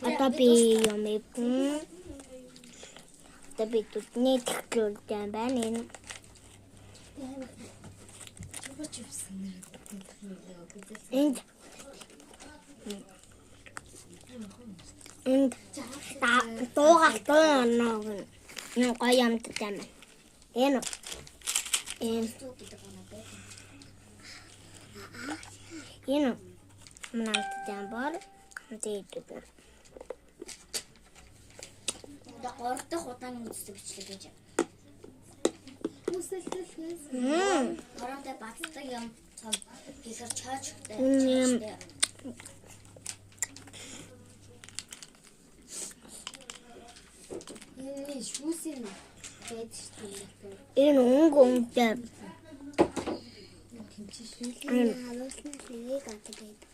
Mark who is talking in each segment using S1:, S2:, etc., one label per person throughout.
S1: Одоо би юм ипэн. Одоо би төдний тэглүүлж байна энэ. Энд дуугах дуунааг нь гоё юмтай байна. Энэ манайтай бол тэгээд
S2: Ордох удаан үздэг бичлэг гэж. Ороотой бацдаг юм цог ихэр чаачтай. Энэ шүүсийн байдаг шүү дээ.
S1: Энэ өнгөтэй.
S2: Халууснаас нэг авдаг байдаг.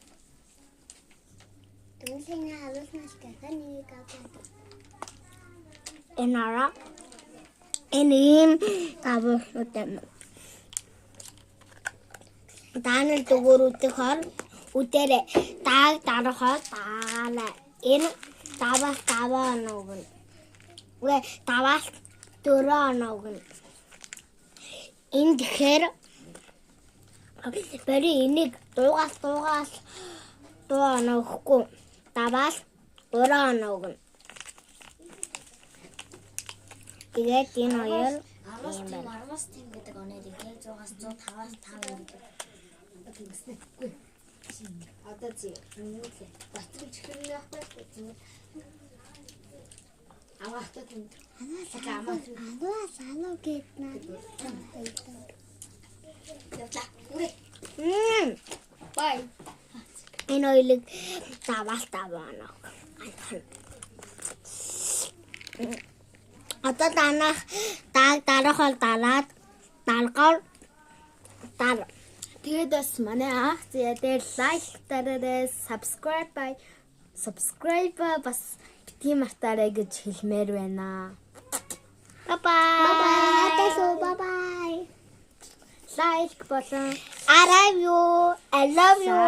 S2: Түнсний халууснаас гахаа нэг авдаг.
S1: Энара энэм тавуултай. Данэл дугууруудыг хор үдэрэ дааг дарахаа даалаа. Энэ даваа ногн. Вэ даваас дөрөө ногн. Энэ тэгэхээр бери энийг дуугаас дуу ногхгүй даваас дөрөө ногн. Тэгээд энэ хоёр
S2: Арвас тийм гэдэг оноод ихээр 100-аас 105-аас 5 гэдэг. Үгүй. Одоо зүй. Үнэхээр батрын чихрэн яах вэ? Аваахтаа тийм. Анаа гэднаа. Бай.
S1: Энэ хоёрыг даваас ног. Одоо данах дааг дарахал далаад далгоор дар.
S2: Тэгээд бас манай ах зэ дээр лайк дараарай, subscribe бас бити мартаарай гэж хэлмээр байна.
S1: Bye bye.
S2: Bye bye. Лайк болон
S1: I love you. I love you.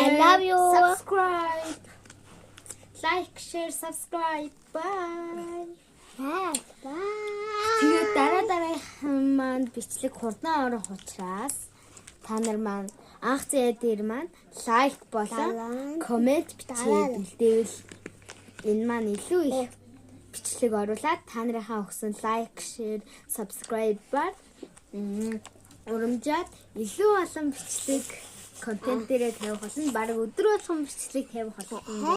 S1: I love you.
S2: Subscribe. Like, share, subscribe. Bye.
S1: Bye.
S2: Тэгээд дараа маань бичлэг хурдан орох учраас та нар маань анх зээ дээр маань лайк болон коммент бичээд үлдэвэл энэ маань илүү их бичлэг оруулаад та нарынхаа өгсөн лайк, share, subscribe-аар урамжаад илүү олон бичлэг контент дээрээ тавих болно. Бараг өдөр болгон бичлэг тавих болно.